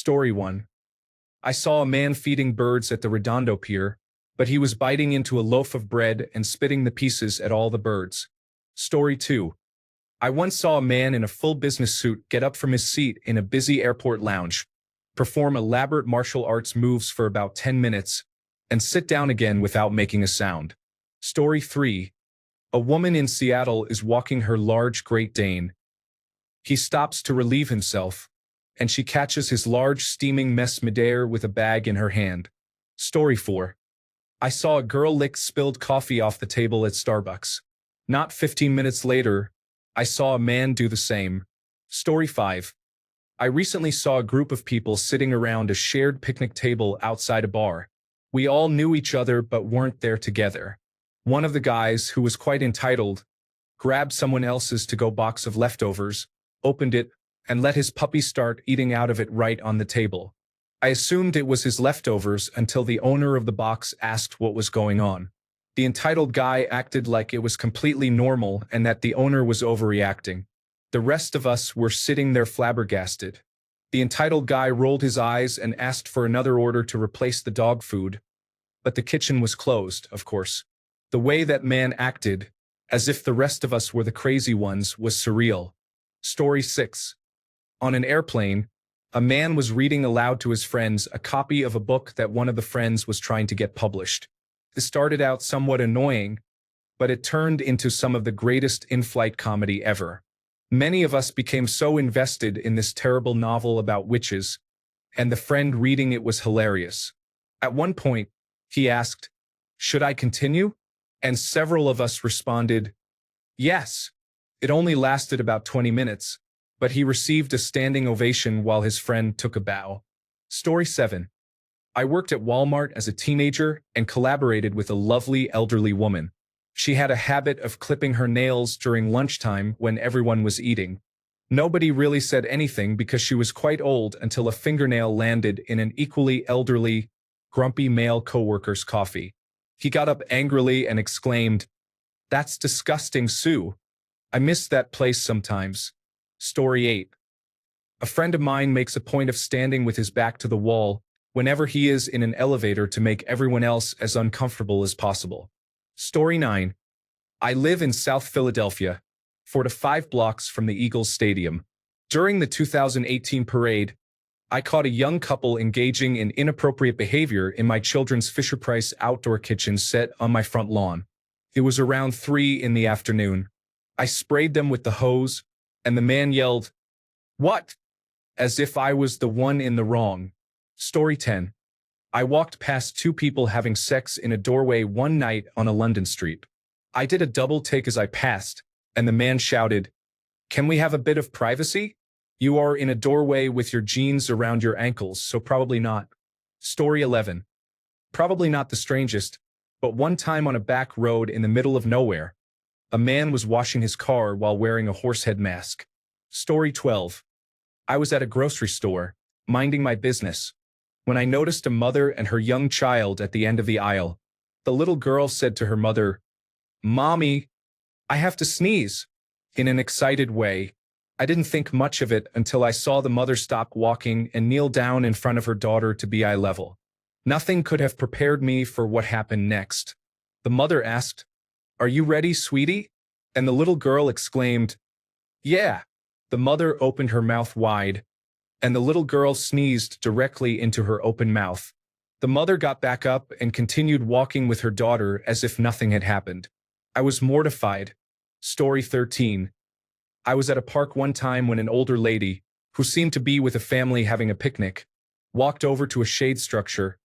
Story 1. I saw a man feeding birds at the Redondo Pier, but he was biting into a loaf of bread and spitting the pieces at all the birds. Story 2. I once saw a man in a full business suit get up from his seat in a busy airport lounge, perform elaborate martial arts moves for about 10 minutes, and sit down again without making a sound. Story 3. A woman in Seattle is walking her large Great Dane. He stops to relieve himself, and she catches his large steaming mess midair with a bag in her hand. Story 4. I saw a girl lick spilled coffee off the table at Starbucks. Not 15 minutes later, I saw a man do the same. Story 5. I recently saw a group of people sitting around a shared picnic table outside a bar. We all knew each other but weren't there together. One of the guys, who was quite entitled, grabbed someone else's to-go box of leftovers, opened it, and let his puppy start eating out of it right on the table. I assumed it was his leftovers until the owner of the box asked what was going on. The entitled guy acted like it was completely normal and that the owner was overreacting. The rest of us were sitting there flabbergasted. The entitled guy rolled his eyes and asked for another order to replace the dog food. But the kitchen was closed, of course. The way that man acted, as if the rest of us were the crazy ones, was surreal. Story 6. On an airplane, a man was reading aloud to his friends a copy of a book that one of the friends was trying to get published. This started out somewhat annoying, but it turned into some of the greatest in-flight comedy ever. Many of us became so invested in this terrible novel about witches, and the friend reading it was hilarious. At one point, he asked, "Should I continue?" And several of us responded, "Yes." It only lasted about 20 minutes, but he received a standing ovation while his friend took a bow. Story 7. I worked at Walmart as a teenager and collaborated with a lovely elderly woman. She had a habit of clipping her nails during lunchtime when everyone was eating. Nobody really said anything because she was quite old until a fingernail landed in an equally elderly, grumpy male coworker's coffee. He got up angrily and exclaimed, "That's disgusting, Sue. I miss that place sometimes." Story 8. A friend of mine makes a point of standing with his back to the wall whenever he is in an elevator to make everyone else as uncomfortable as possible. Story 9. I live in South Philadelphia, 4 to 5 blocks from the Eagles Stadium. During the 2018 parade, I caught a young couple engaging in inappropriate behavior in my children's Fisher-Price outdoor kitchen set on my front lawn. It was around 3 in the afternoon. I sprayed them with the hose, and the man yelled, "What?" as if I was the one in the wrong. Story 10. I walked past 2 people having sex in a doorway one night on a London street. I did a double take as I passed, and the man shouted, "Can we have a bit of privacy? You are in a doorway with your jeans around your ankles, so probably not." Story 11. Probably not the strangest, but one time on a back road in the middle of nowhere, a man was washing his car while wearing a horsehead mask. Story 12. I was at a grocery store, minding my business, when I noticed a mother and her young child at the end of the aisle. The little girl said to her mother, "Mommy, I have to sneeze," in an excited way. I didn't think much of it until I saw the mother stop walking and kneel down in front of her daughter to be eye level. Nothing could have prepared me for what happened next. The mother asked, "Are you ready, sweetie?" And the little girl exclaimed, "Yeah." The mother opened her mouth wide, and the little girl sneezed directly into her open mouth. The mother got back up and continued walking with her daughter as if nothing had happened. I was mortified. Story 13. I was at a park one time when an older lady, who seemed to be with a family having a picnic, walked over to a shade structure,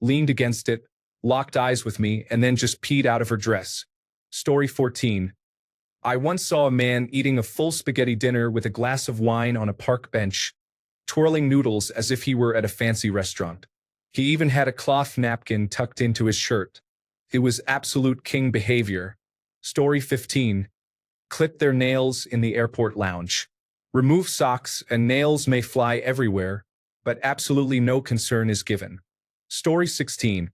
leaned against it, locked eyes with me, and then just peed out of her dress. Story 14. I once saw a man eating a full spaghetti dinner with a glass of wine on a park bench, twirling noodles as if he were at a fancy restaurant. He even had a cloth napkin tucked into his shirt. It was absolute king behavior. Story 15. Clip their nails in the airport lounge. Remove socks and nails may fly everywhere, but absolutely no concern is given. Story 16.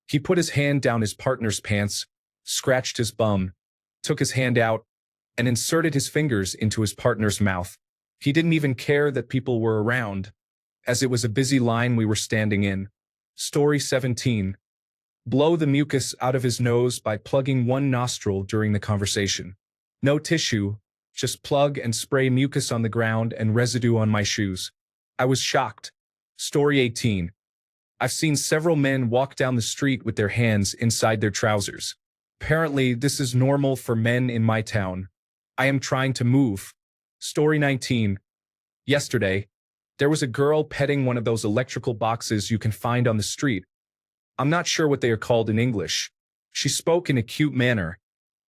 He put his hand down his partner's pants, scratched his bum, took his hand out, and inserted his fingers into his partner's mouth. He didn't even care that people were around. as it was a busy line we were standing in. Story 17. Blow the mucus out of his nose by plugging one nostril during the conversation. No tissue, just plug and spray mucus on the ground and residue on my shoes. I was shocked. Story 18. I've seen several men walk down the street with their hands inside their trousers. Apparently, this is normal for men in my town. I am trying to move. Story 19. Yesterday, there was a girl petting one of those electrical boxes you can find on the street. I'm not sure what they are called in English. She spoke in a cute manner,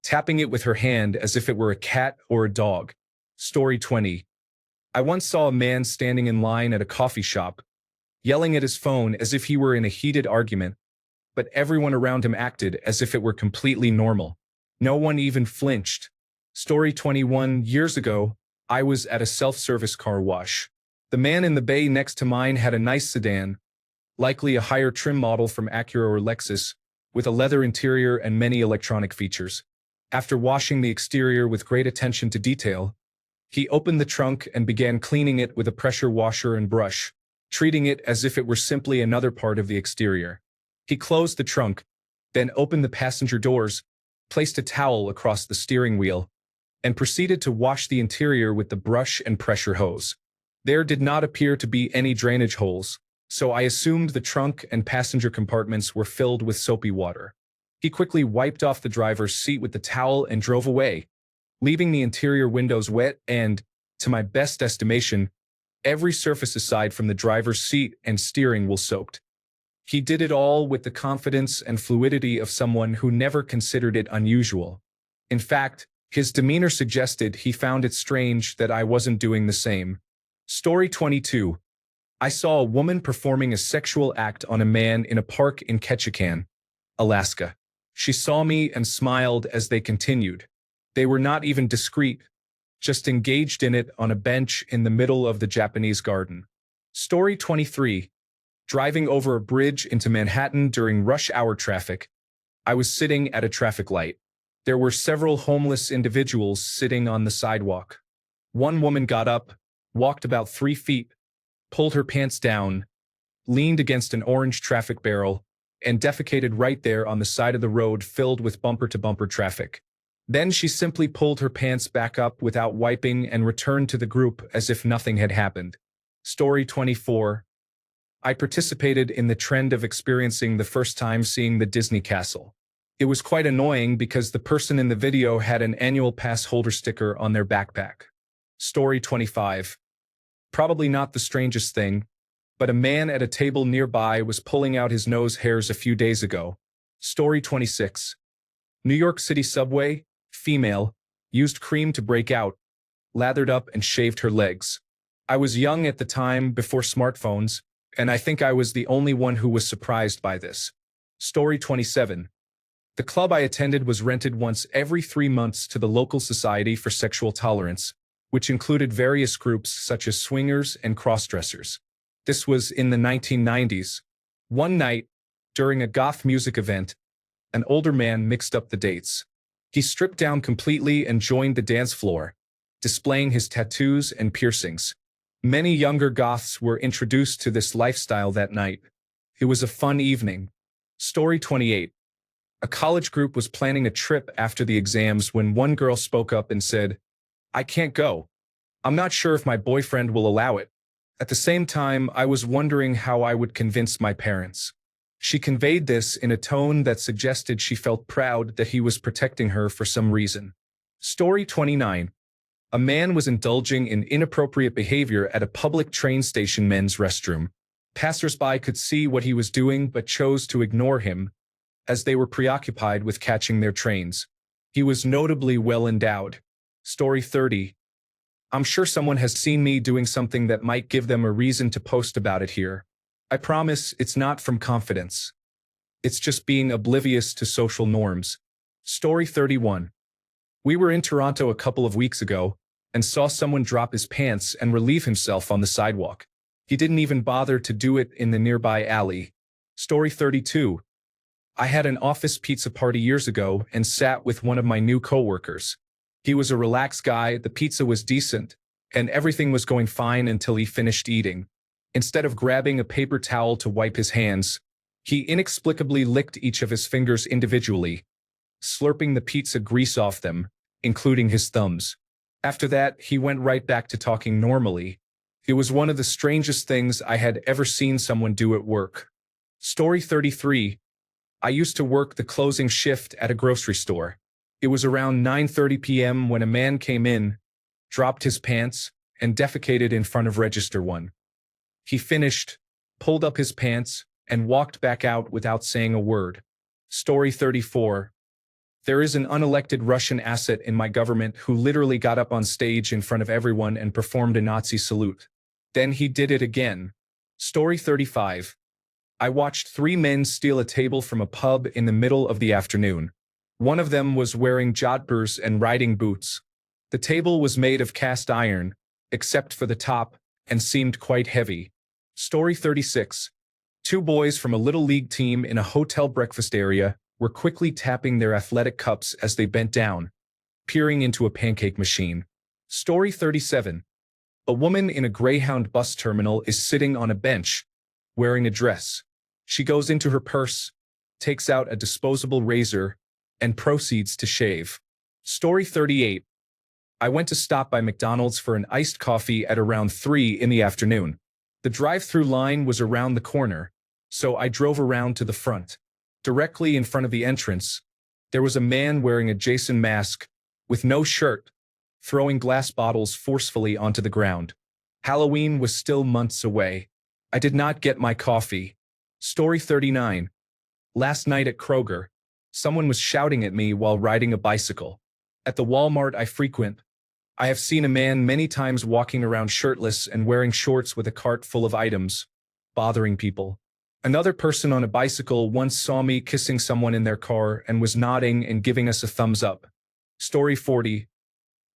tapping it with her hand as if it were a cat or a dog. Story 20. I once saw a man standing in line at a coffee shop, yelling at his phone as if he were in a heated argument, but everyone around him acted as if it were completely normal. No one even flinched. Story 21. Years ago, I was at a self-service car wash. The man in the bay next to mine had a nice sedan, likely a higher trim model from Acura or Lexus, with a leather interior and many electronic features. After washing the exterior with great attention to detail, he opened the trunk and began cleaning it with a pressure washer and brush, treating it as if it were simply another part of the exterior. He closed the trunk, then opened the passenger doors, placed a towel across the steering wheel, and proceeded to wash the interior with the brush and pressure hose. There did not appear to be any drainage holes, so I assumed the trunk and passenger compartments were filled with soapy water. He quickly wiped off the driver's seat with the towel and drove away, leaving the interior windows wet and, to my best estimation, every surface aside from the driver's seat and steering wheel soaked. He did it all with the confidence and fluidity of someone who never considered it unusual. In fact, his demeanor suggested he found it strange that I wasn't doing the same. Story 22. I saw a woman performing a sexual act on a man in a park in Ketchikan, Alaska. She saw me and smiled as they continued. They were not even discreet, just engaged in it on a bench in the middle of the Japanese garden. Story 23. Driving over a bridge into Manhattan during rush hour traffic, I was sitting at a traffic light. There were several homeless individuals sitting on the sidewalk. One woman got up, walked about 3 feet, pulled her pants down, leaned against an orange traffic barrel, and defecated right there on the side of the road filled with bumper-to-bumper traffic. Then she simply pulled her pants back up without wiping and returned to the group as if nothing had happened. Story 24. I participated in the trend of experiencing the first time seeing the Disney Castle. It was quite annoying because the person in the video had an annual pass holder sticker on their backpack. Story 25. Probably not the strangest thing, but a man at a table nearby was pulling out his nose hairs a few days ago. Story 26. New York City subway, female, used cream to break out, lathered up and shaved her legs. I was young at the time before smartphones, and I think I was the only one who was surprised by this. Story 27. The club I attended was rented once every 3 months to the local Society for Sexual Tolerance, which included various groups such as swingers and crossdressers. This was in the 1990s. One night, during a goth music event, an older man mixed up the dates. He stripped down completely and joined the dance floor, displaying his tattoos and piercings. Many younger goths were introduced to this lifestyle that night. It was a fun evening. Story 28. A college group was planning a trip after the exams when one girl spoke up and said, "I can't go. I'm not sure if my boyfriend will allow it." At the same time, I was wondering how I would convince my parents. She conveyed this in a tone that suggested she felt proud that he was protecting her for some reason. Story 29. A man was indulging in inappropriate behavior at a public train station men's restroom. Passers-by could see what he was doing but chose to ignore him, as they were preoccupied with catching their trains. He was notably well endowed. Story 30. I'm sure someone has seen me doing something that might give them a reason to post about it here. I promise it's not from confidence. It's just being oblivious to social norms. Story 31. We were in Toronto a couple of weeks ago and saw someone drop his pants and relieve himself on the sidewalk. He didn't even bother to do it in the nearby alley. Story 32. I had an office pizza party years ago and sat with one of my new coworkers. He was a relaxed guy, the pizza was decent, and everything was going fine until he finished eating. Instead of grabbing a paper towel to wipe his hands, he inexplicably licked each of his fingers individually, slurping the pizza grease off them, including his thumbs. After that, he went right back to talking normally. It was one of the strangest things I had ever seen someone do at work. Story 33. I used to work the closing shift at a grocery store. It was around 9:30 p.m. when a man came in, dropped his pants, and defecated in front of register 1. He finished, pulled up his pants, and walked back out without saying a word. Story 34. There is an unelected Russian asset in my government who literally got up on stage in front of everyone and performed a Nazi salute. Then he did it again. Story 35. I watched 3 men steal a table from a pub in the middle of the afternoon. One of them was wearing jodhpurs and riding boots. The table was made of cast iron, except for the top, and seemed quite heavy. Story 36. 2 boys from a little league team in a hotel breakfast area were quickly tapping their athletic cups as they bent down, peering into a pancake machine. Story 37. A woman in a Greyhound bus terminal is sitting on a bench, wearing a dress. She goes into her purse, takes out a disposable razor, and proceeds to shave. Story 38. I went to stop by McDonald's for an iced coffee at around 3 in the afternoon. The drive-through line was around the corner, so I drove around to the front. Directly in front of the entrance, there was a man wearing a Jason mask, with no shirt, throwing glass bottles forcefully onto the ground. Halloween was still months away. I did not get my coffee. Story 39. Last night at Kroger, someone was shouting at me while riding a bicycle. At the Walmart I frequent, I have seen a man many times walking around shirtless and wearing shorts with a cart full of items, bothering people. Another person on a bicycle once saw me kissing someone in their car and was nodding and giving us a thumbs up. Story 40.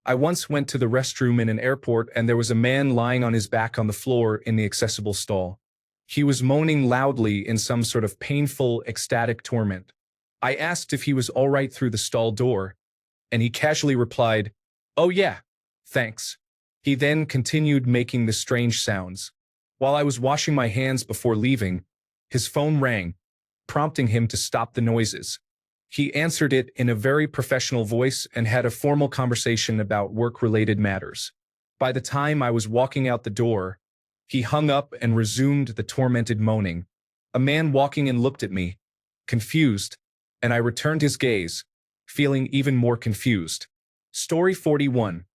I once went to the restroom in an airport and there was a man lying on his back on the floor in the accessible stall. He was moaning loudly in some sort of painful, ecstatic torment. I asked if he was all right through the stall door, and he casually replied, "Oh yeah, thanks." He then continued making the strange sounds. While I was washing my hands before leaving, his phone rang, prompting him to stop the noises. He answered it in a very professional voice and had a formal conversation about work-related matters. By the time I was walking out the door, he hung up and resumed the tormented moaning. A man walking in looked at me, confused, and I returned his gaze, feeling even more confused. Story 41.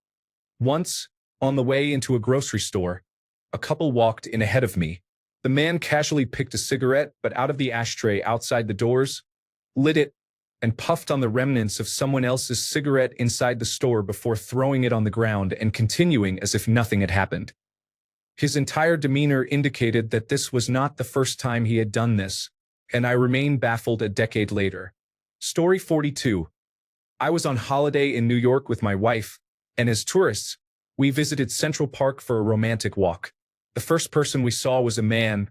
Once, on the way into a grocery store, a couple walked in ahead of me. The man casually picked a cigarette but out of the ashtray outside the doors, lit it, and puffed on the remnants of someone else's cigarette inside the store before throwing it on the ground and continuing as if nothing had happened. His entire demeanor indicated that this was not the first time he had done this, and I remain baffled a decade later. Story 42. I was on holiday in New York with my wife, and as tourists, we visited Central Park for a romantic walk. The first person we saw was a man,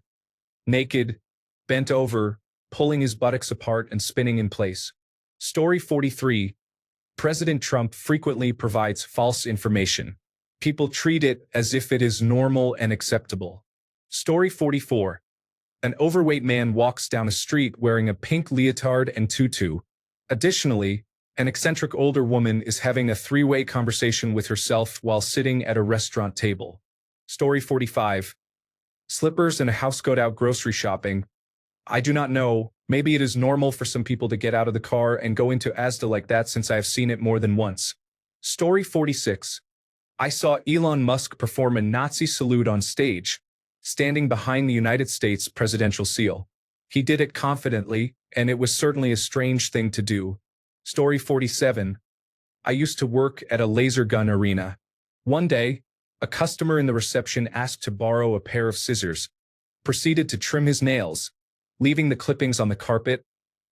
naked, bent over, pulling his buttocks apart and spinning in place. Story 43. President Trump frequently provides false information. People treat it as if it is normal and acceptable. Story 44. An overweight man walks down a street wearing a pink leotard and tutu. Additionally, an eccentric older woman is having a 3-way conversation with herself while sitting at a restaurant table. Story 45. Slippers and a housecoat out grocery shopping. I do not know, maybe it is normal for some people to get out of the car and go into Asda like that since I have seen it more than once. Story 46. I saw Elon Musk perform a Nazi salute on stage, standing behind the United States presidential seal. He did it confidently, and it was certainly a strange thing to do. Story 47. I used to work at a laser gun arena. One day, a customer in the reception asked to borrow a pair of scissors, proceeded to trim his nails, leaving the clippings on the carpet,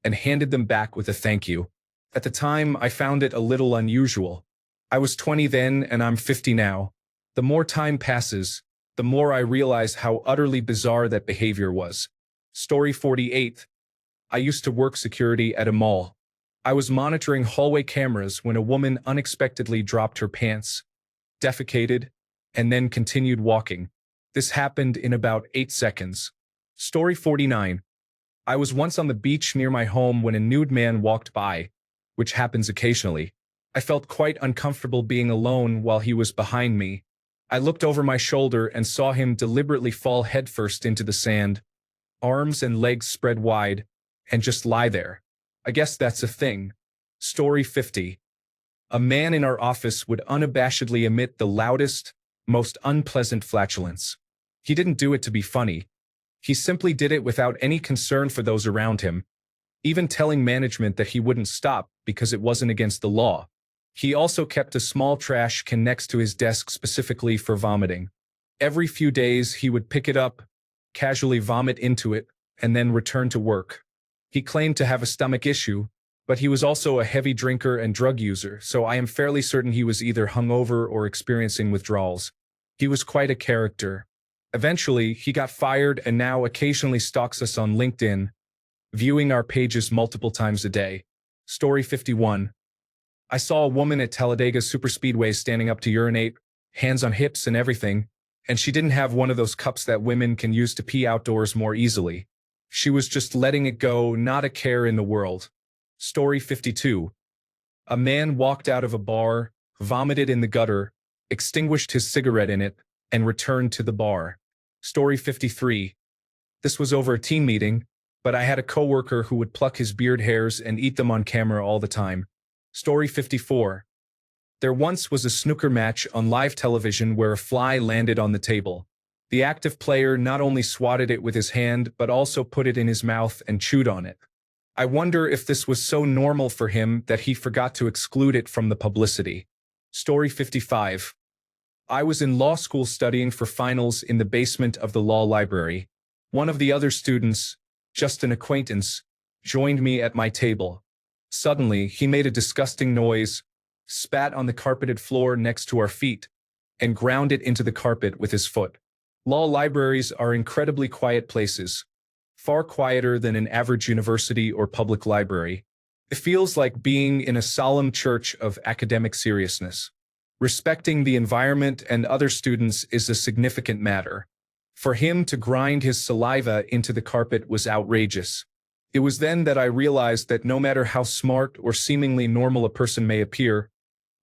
and handed them back with a thank you. At the time, I found it a little unusual. I was 20 then, and I'm 50 now. The more time passes, the more I realize how utterly bizarre that behavior was. Story 48. I used to work security at a mall. I was monitoring hallway cameras when a woman unexpectedly dropped her pants, defecated, and then continued walking. This happened in about 8 seconds. Story 49. I was once on the beach near my home when a nude man walked by, which happens occasionally. I felt quite uncomfortable being alone while he was behind me. I looked over my shoulder and saw him deliberately fall headfirst into the sand, arms and legs spread wide, and just lie there. I guess that's a thing. Story 50. A man in our office would unabashedly emit the loudest, most unpleasant flatulence. He didn't do it to be funny. He simply did it without any concern for those around him, even telling management that he wouldn't stop because it wasn't against the law. He also kept a small trash can next to his desk specifically for vomiting. Every few days, he would pick it up, casually vomit into it, and then return to work. He claimed to have a stomach issue, but he was also a heavy drinker and drug user, so I am fairly certain he was either hungover or experiencing withdrawals. He was quite a character. Eventually, he got fired and now occasionally stalks us on LinkedIn, viewing our pages multiple times a day. Story 51. I saw a woman at Talladega Superspeedway standing up to urinate, hands on hips and everything, and she didn't have one of those cups that women can use to pee outdoors more easily. She was just letting it go, not a care in the world. Story 52. A man walked out of a bar, vomited in the gutter, extinguished his cigarette in it, and returned to the bar. Story 53. This was over a team meeting, but I had a coworker who would pluck his beard hairs and eat them on camera all the time. Story 54. There once was a snooker match on live television where a fly landed on the table. The active player not only swatted it with his hand, but also put it in his mouth and chewed on it. I wonder if this was so normal for him that he forgot to exclude it from the publicity. Story 55. I was in law school studying for finals in the basement of the law library. One of the other students, just an acquaintance, joined me at my table. Suddenly, he made a disgusting noise, spat on the carpeted floor next to our feet, and ground it into the carpet with his foot. Law libraries are incredibly quiet places, far quieter than an average university or public library. It feels like being in a solemn church of academic seriousness. Respecting the environment and other students is a significant matter. For him to grind his saliva into the carpet was outrageous. It was then that I realized that no matter how smart or seemingly normal a person may appear,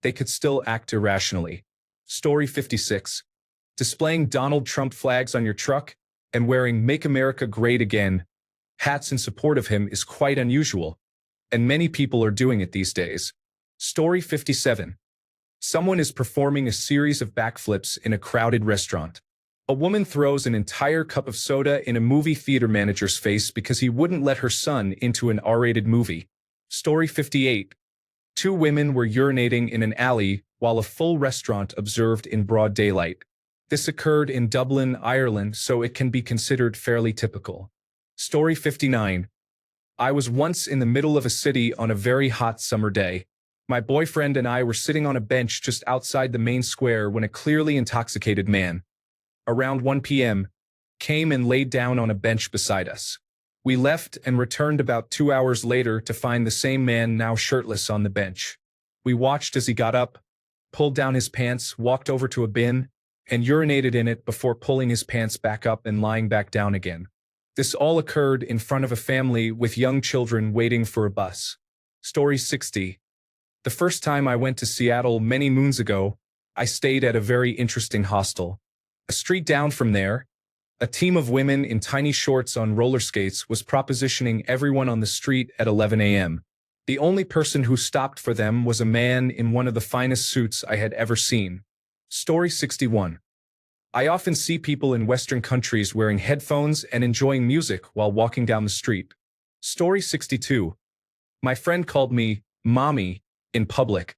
they could still act irrationally. Story 56. Displaying Donald Trump flags on your truck and wearing "Make America Great Again" hats in support of him is quite unusual, and many people are doing it these days. Story 57. Someone is performing a series of backflips in a crowded restaurant. A woman throws an entire cup of soda in a movie theater manager's face because he wouldn't let her son into an R-rated movie. Story 58. Two women were urinating in an alley while a full restaurant observed in broad daylight. This occurred in Dublin, Ireland, so it can be considered fairly typical. Story 59. I was once in the middle of a city on a very hot summer day. My boyfriend and I were sitting on a bench just outside the main square when a clearly intoxicated man, around 1 p.m., came and laid down on a bench beside us. We left and returned about 2 hours later to find the same man now shirtless on the bench. We watched as he got up, pulled down his pants, walked over to a bin, and urinated in it before pulling his pants back up and lying back down again. This all occurred in front of a family with young children waiting for a bus. Story 60. The first time I went to Seattle many moons ago, I stayed at a very interesting hostel. A street down from there, a team of women in tiny shorts on roller skates was propositioning everyone on the street at 11 a.m. The only person who stopped for them was a man in one of the finest suits I had ever seen. Story 61. I often see people in Western countries wearing headphones and enjoying music while walking down the street. Story 62. My friend called me "mommy" in public,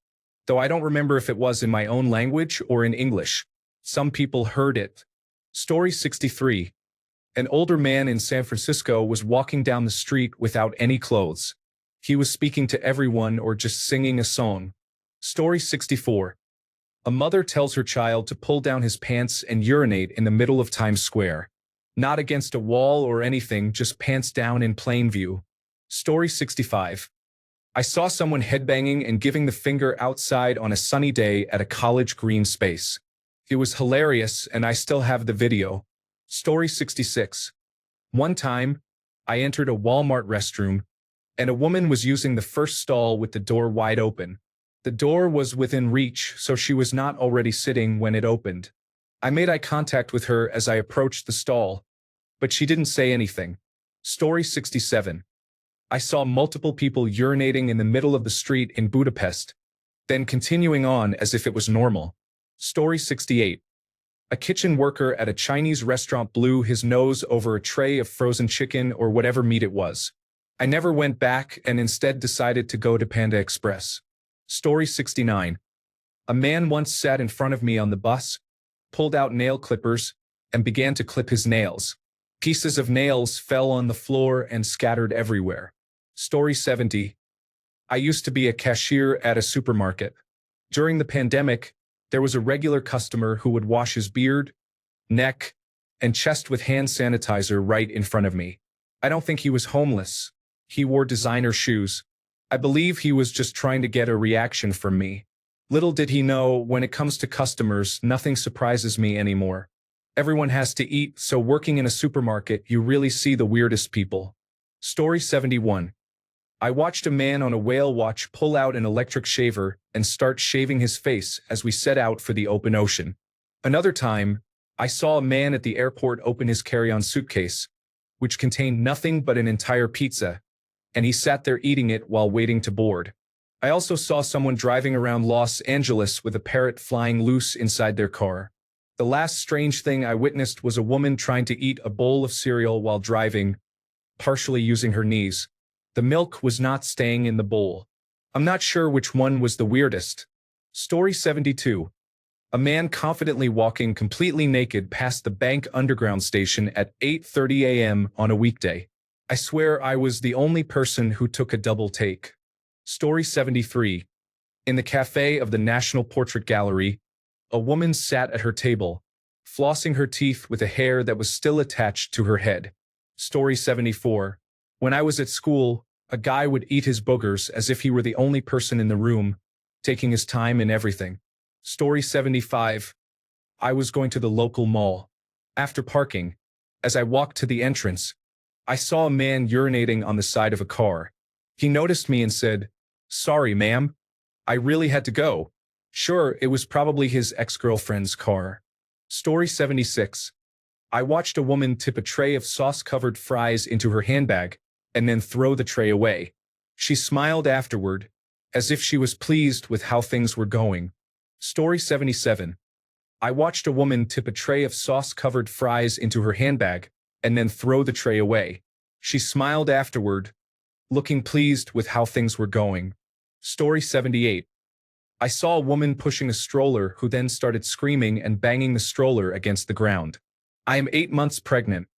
though I don't remember if it was in my own language or in English. Some people heard it. Story 63. An older man in San Francisco was walking down the street without any clothes. He was speaking to everyone or just singing a song. Story 64. A mother tells her child to pull down his pants and urinate in the middle of Times Square. Not against a wall or anything, just pants down in plain view. Story 65. I saw someone headbanging and giving the finger outside on a sunny day at a college green space. It was hilarious and I still have the video. Story 66. One time, I entered a Walmart restroom and a woman was using the first stall with the door wide open. The door was within reach, so she was not already sitting when it opened. I made eye contact with her as I approached the stall, but she didn't say anything. Story 67. I saw multiple people urinating in the middle of the street in Budapest, then continuing on as if it was normal. Story 68. A kitchen worker at a Chinese restaurant blew his nose over a tray of frozen chicken or whatever meat it was. I never went back and instead decided to go to Panda Express. Story 69. A man once sat in front of me on the bus, pulled out nail clippers, and began to clip his nails. Pieces of nails fell on the floor and scattered everywhere. Story 70. I used to be a cashier at a supermarket. During the pandemic, there was a regular customer who would wash his beard, neck, and chest with hand sanitizer right in front of me. I don't think he was homeless. He wore designer shoes. I believe he was just trying to get a reaction from me. Little did he know, when it comes to customers, nothing surprises me anymore. Everyone has to eat, so working in a supermarket, you really see the weirdest people. Story 71. I watched a man on a whale watch pull out an electric shaver and start shaving his face as we set out for the open ocean. Another time, I saw a man at the airport open his carry-on suitcase, which contained nothing but an entire pizza, and he sat there eating it while waiting to board. I also saw someone driving around Los Angeles with a parrot flying loose inside their car. The last strange thing I witnessed was a woman trying to eat a bowl of cereal while driving, partially using her knees. The milk was not staying in the bowl. I'm not sure which one was the weirdest. Story 72. A man confidently walking completely naked past the Bank Underground station at 8:30 a.m. on a weekday. I swear I was the only person who took a double take. Story 73. In the cafe of the National Portrait Gallery, a woman sat at her table, flossing her teeth with a hair that was still attached to her head. Story 74. When I was at school, a guy would eat his boogers as if he were the only person in the room, taking his time and everything. Story 75. I was going to the local mall. After parking, as I walked to the entrance, I saw a man urinating on the side of a car. He noticed me and said, "Sorry, ma'am. I really had to go." Sure, it was probably his ex-girlfriend's car. Story 76. I watched a woman tip a tray of sauce-covered fries into her handbag and then throw the tray away. She smiled afterward, as if she was pleased with how things were going. Story 77. I watched a woman tip a tray of sauce-covered fries into her handbag and then throw the tray away. She smiled afterward, looking pleased with how things were going. Story 78. I saw a woman pushing a stroller who then started screaming and banging the stroller against the ground. I am 8 months pregnant,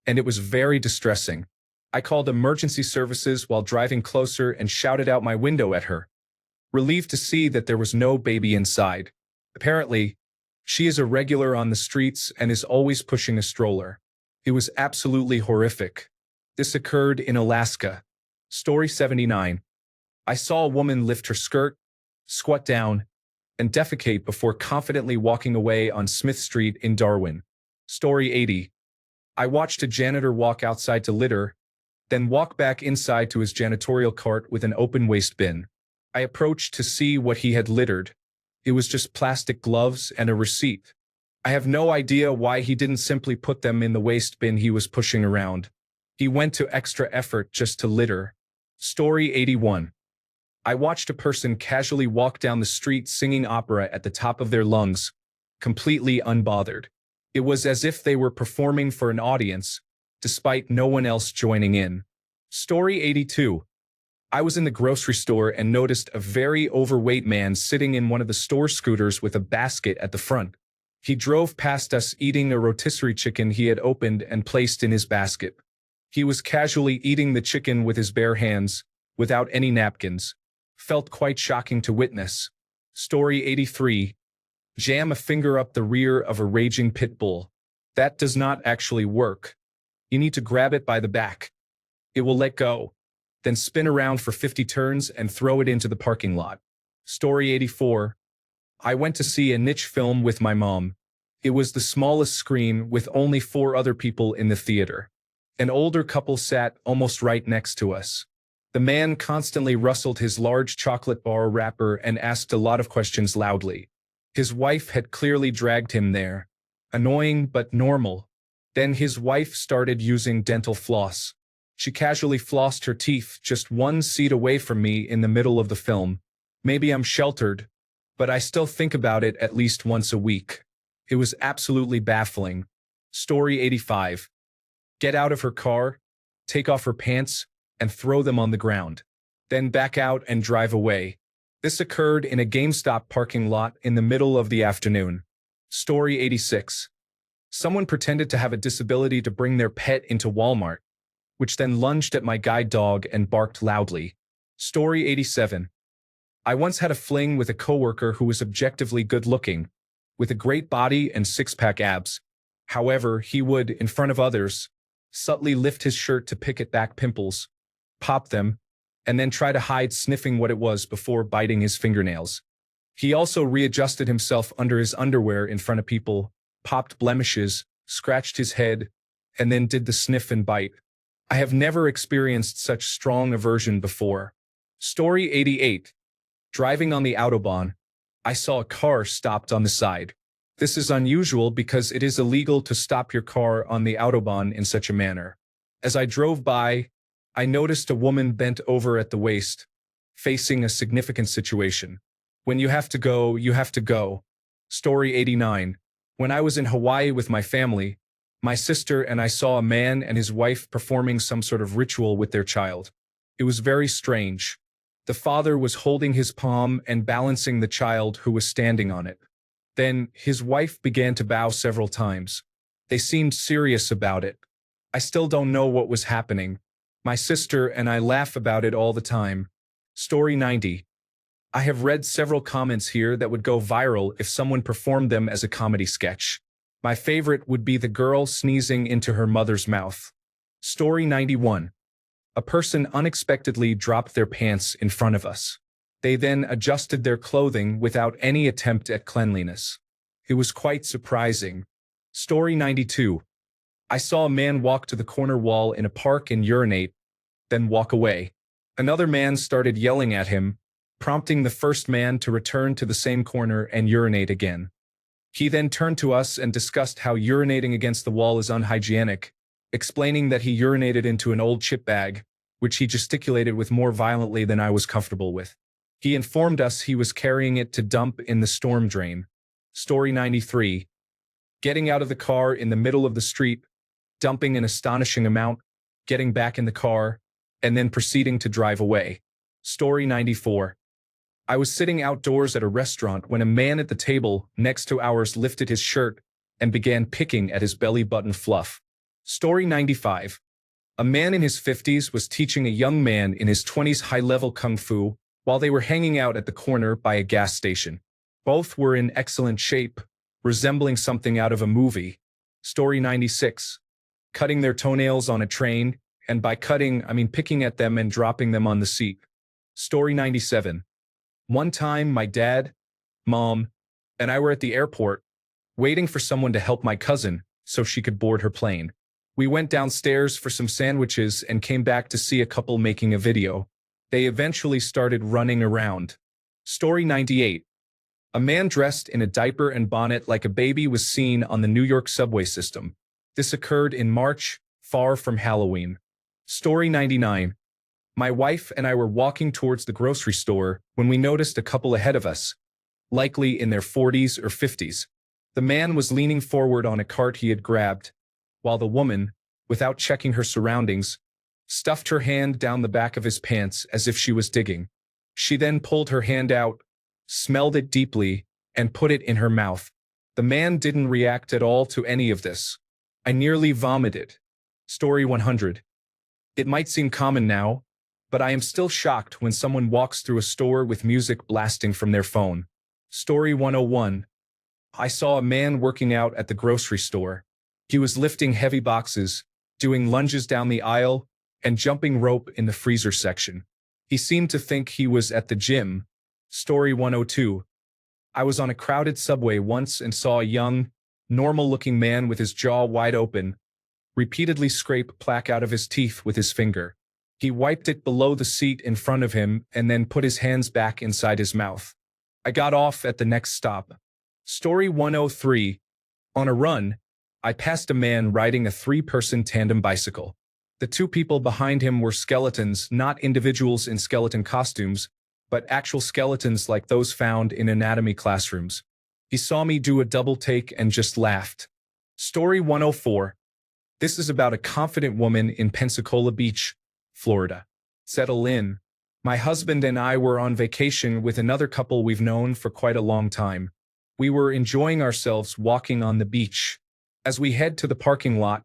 and it was very distressing. I called emergency services while driving closer and shouted out my window at her, relieved to see that there was no baby inside. Apparently, she is a regular on the streets and is always pushing a stroller. It was absolutely horrific. This occurred in Alaska. Story 79. I saw a woman lift her skirt, squat down, and defecate before confidently walking away on Smith Street in Darwin. Story 80. I watched a janitor walk outside to litter, then walk back inside to his janitorial cart with an open waste bin. I approached to see what he had littered. It was just plastic gloves and a receipt. I have no idea why he didn't simply put them in the waste bin he was pushing around. He went to extra effort just to litter. Story 81. I watched a person casually walk down the street singing opera at the top of their lungs, completely unbothered. It was as if they were performing for an audience, despite no one else joining in. Story 82. I was in the grocery store and noticed a very overweight man sitting in one of the store scooters with a basket at the front. He drove past us eating a rotisserie chicken he had opened and placed in his basket. He was casually eating the chicken with his bare hands, without any napkins. Felt quite shocking to witness. Story 83. Jam a finger up the rear of a raging pit bull. That does not actually work. You need to grab it by the back. It will let go. Then spin around for 50 turns and throw it into the parking lot. Story 84. I went to see a niche film with my mom. It was the smallest screen with only 4 other people in the theater. An older couple sat almost right next to us. The man constantly rustled his large chocolate bar wrapper and asked a lot of questions loudly. His wife had clearly dragged him there. Annoying but normal. Then his wife started using dental floss. She casually flossed her teeth just 1 seat away from me in the middle of the film. Maybe I'm sheltered, but I still think about it at least once a week. It was absolutely baffling. Story 85. Get out of her car, take off her pants, and throw them on the ground. Then back out and drive away. This occurred in a GameStop parking lot in the middle of the afternoon. Story 86. Someone pretended to have a disability to bring their pet into Walmart, which then lunged at my guide dog and barked loudly. Story 87. I once had a fling with a coworker who was objectively good-looking, with a great body and six-pack abs. However, he would, in front of others, subtly lift his shirt to pick at back pimples, pop them, and then try to hide sniffing what it was before biting his fingernails. He also readjusted himself under his underwear in front of people, popped blemishes, scratched his head, and then did the sniff and bite. I have never experienced such strong aversion before. Story 88. Driving on the Autobahn, I saw a car stopped on the side. This is unusual because it is illegal to stop your car on the Autobahn in such a manner. As I drove by, I noticed a woman bent over at the waist, facing a significant situation. When you have to go, you have to go. Story 89. When I was in Hawaii with my family, my sister and I saw a man and his wife performing some sort of ritual with their child. It was very strange. The father was holding his palm and balancing the child who was standing on it. Then, his wife began to bow several times. They seemed serious about it. I still don't know what was happening. My sister and I laugh about it all the time. Story 90. I have read several comments here that would go viral if someone performed them as a comedy sketch. My favorite would be the girl sneezing into her mother's mouth. Story 91. A person unexpectedly dropped their pants in front of us. They then adjusted their clothing without any attempt at cleanliness. It was quite surprising. Story 92. I saw a man walk to the corner wall in a park and urinate, then walk away. Another man started yelling at him, prompting the first man to return to the same corner and urinate again. He then turned to us and discussed how urinating against the wall is unhygienic, explaining that he urinated into an old chip bag, which he gesticulated with more violently than I was comfortable with. He informed us he was carrying it to dump in the storm drain. Story 93. Getting out of the car in the middle of the street, dumping an astonishing amount, getting back in the car, and then proceeding to drive away. Story 94. I was sitting outdoors at a restaurant when a man at the table next to ours lifted his shirt and began picking at his belly button fluff. Story 95. A man in his 50s was teaching a young man in his 20s high-level kung fu while they were hanging out at the corner by a gas station. Both were in excellent shape, resembling something out of a movie. Story 96. Cutting their toenails on a train, and by cutting, I mean picking at them and dropping them on the seat. Story 97. One time, my dad, mom, and I were at the airport, waiting for someone to help my cousin so she could board her plane. We went downstairs for some sandwiches and came back to see a couple making a video. They eventually started running around. Story 98. A man dressed in a diaper and bonnet like a baby was seen on the New York subway system. This occurred in March, far from Halloween. Story 99. My wife and I were walking towards the grocery store when we noticed a couple ahead of us, likely in their 40s or 50s. The man was leaning forward on a cart he had grabbed, while the woman, without checking her surroundings, stuffed her hand down the back of his pants as if she was digging. She then pulled her hand out, smelled it deeply, and put it in her mouth. The man didn't react at all to any of this. I nearly vomited. Story 100. It might seem common now, but I am still shocked when someone walks through a store with music blasting from their phone. Story 101. I saw a man working out at the grocery store. He was lifting heavy boxes, doing lunges down the aisle, and jumping rope in the freezer section. He seemed to think he was at the gym. Story 102. I was on a crowded subway once and saw a young, normal-looking man with his jaw wide open, repeatedly scrape plaque out of his teeth with his finger. He wiped it below the seat in front of him and then put his hands back inside his mouth. I got off at the next stop. Story 103. On a run, I passed a man riding a three-person tandem bicycle. The two people behind him were skeletons, not individuals in skeleton costumes, but actual skeletons like those found in anatomy classrooms. He saw me do a double take and just laughed. Story 104. This is about a confident woman in Pensacola Beach, Florida. Settle in. My husband and I were on vacation with another couple we've known for quite a long time. We were enjoying ourselves walking on the beach. As we head to the parking lot,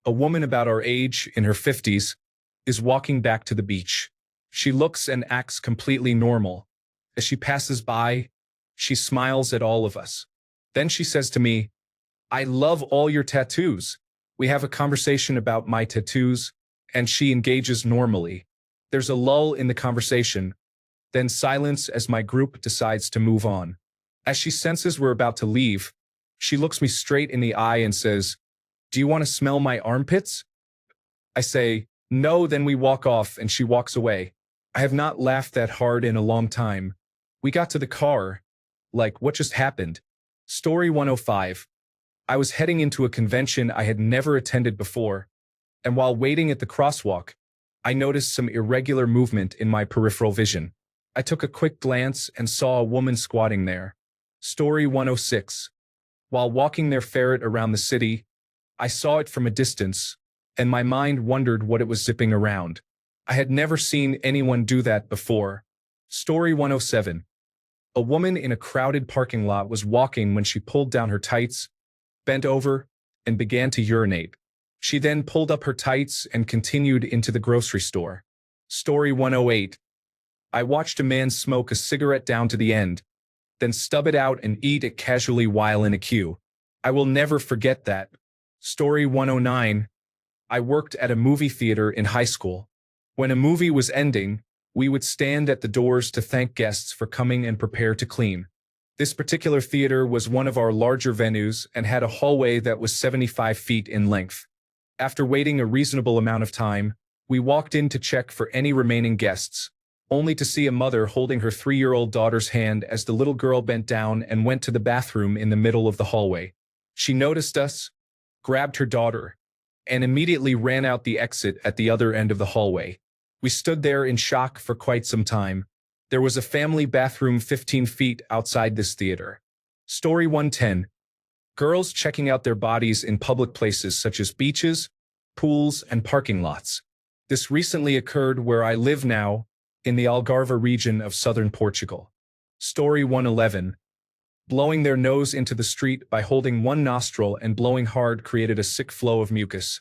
a woman about our age, in her 50s, is walking back to the beach. She looks and acts completely normal. As she passes by, she smiles at all of us. Then she says to me, "I love all your tattoos." We have a conversation about my tattoos, and she engages normally. There's a lull in the conversation, then silence as my group decides to move on. As she senses we're about to leave, she looks me straight in the eye and says, "Do you want to smell my armpits?" I say, "No," then we walk off and she walks away. I have not laughed that hard in a long time. We got to the car. Like, what just happened? Story 105. I was heading into a convention I had never attended before, and while waiting at the crosswalk, I noticed some irregular movement in my peripheral vision. I took a quick glance and saw a woman squatting there. Story 106. While walking their ferret around the city, I saw it from a distance, and my mind wondered what it was zipping around. I had never seen anyone do that before. Story 107. A woman in a crowded parking lot was walking when she pulled down her tights, bent over, and began to urinate. She then pulled up her tights and continued into the grocery store. Story 108. I watched a man smoke a cigarette down to the end, then stub it out and eat it casually while in a queue. I will never forget that. Story 109. I worked at a movie theater in high school. When a movie was ending, we would stand at the doors to thank guests for coming and prepare to clean. This particular theater was one of our larger venues and had a hallway that was 75 feet in length. After waiting a reasonable amount of time, we walked in to check for any remaining guests, only to see a mother holding her 3-year-old daughter's hand as the little girl bent down and went to the bathroom in the middle of the hallway. She noticed us, grabbed her daughter, and immediately ran out the exit at the other end of the hallway. We stood there in shock for quite some time. There was a family bathroom 15 feet outside this theater. Story 110. Girls checking out their bodies in public places such as beaches, pools, and parking lots. This recently occurred where I live now, in the Algarve region of southern Portugal. Story 111. Blowing their nose into the street by holding one nostril and blowing hard created a sick flow of mucus.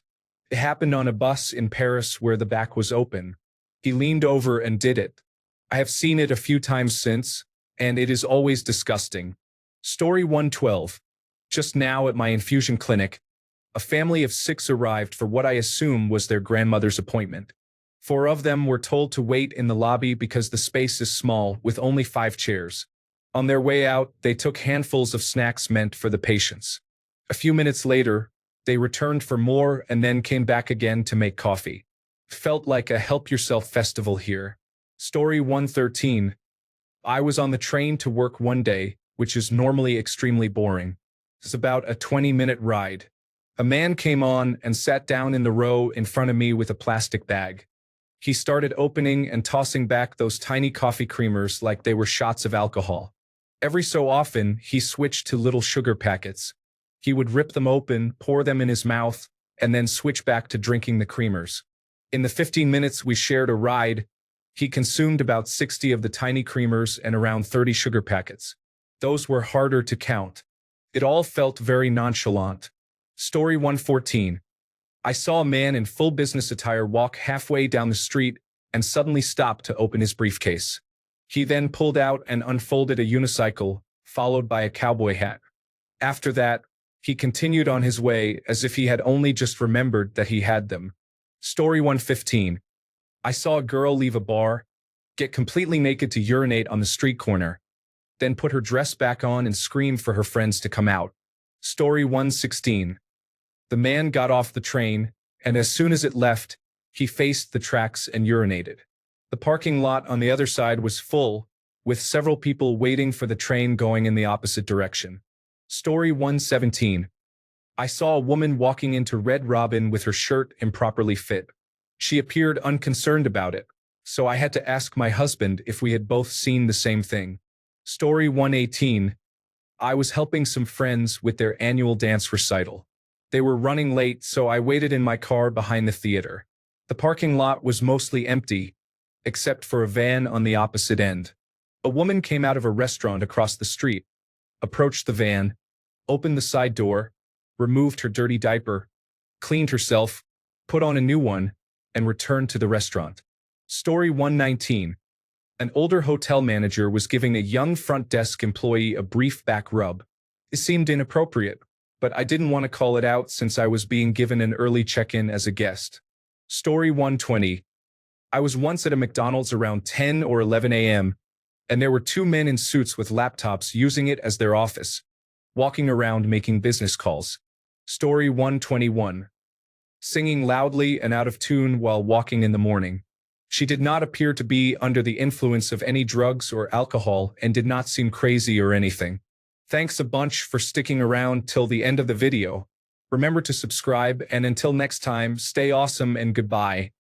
It happened on a bus in Paris where the back was open. He leaned over and did it. I have seen it a few times since, and it is always disgusting. Story 112. Just now at my infusion clinic, a family of 6 arrived for what I assume was their grandmother's appointment. 4 of them were told to wait in the lobby because the space is small with only 5 chairs. On their way out, they took handfuls of snacks meant for the patients. A few minutes later, they returned for more and then came back again to make coffee. Felt like a help-yourself festival here. Story 113. I was on the train to work one day, which is normally extremely boring. It's about a 20-minute ride. A man came on and sat down in the row in front of me with a plastic bag. He started opening and tossing back those tiny coffee creamers like they were shots of alcohol. Every so often, he switched to little sugar packets. He would rip them open, pour them in his mouth, and then switch back to drinking the creamers. In the 15 minutes we shared a ride, he consumed about 60 of the tiny creamers and around 30 sugar packets. Those were harder to count. It all felt very nonchalant. Story 114. I saw a man in full business attire walk halfway down the street and suddenly stop to open his briefcase. He then pulled out and unfolded a unicycle, followed by a cowboy hat. After that, he continued on his way as if he had only just remembered that he had them. Story 115. I saw a girl leave a bar, get completely naked to urinate on the street corner, then put her dress back on and scream for her friends to come out. Story 116. The man got off the train, and as soon as it left, he faced the tracks and urinated. The parking lot on the other side was full, with several people waiting for the train going in the opposite direction. Story 117. I saw a woman walking into Red Robin with her shirt improperly fit. She appeared unconcerned about it, so I had to ask my husband if we had both seen the same thing. Story 118. I was helping some friends with their annual dance recital. They were running late, so I waited in my car behind the theater. The parking lot was mostly empty, except for a van on the opposite end. A woman came out of a restaurant across the street, approached the van, opened the side door, removed her dirty diaper, cleaned herself, put on a new one, and returned to the restaurant. Story 119. An older hotel manager was giving a young front desk employee a brief back rub. It seemed inappropriate, but I didn't want to call it out since I was being given an early check-in as a guest. Story 120. I was once at a McDonald's around 10 or 11 a.m., and there were two men in suits with laptops using it as their office, walking around making business calls. Story 121. Singing loudly and out of tune while walking in the morning. She did not appear to be under the influence of any drugs or alcohol and did not seem crazy or anything. Thanks a bunch for sticking around till the end of the video. Remember to subscribe, and until next time, stay awesome and goodbye.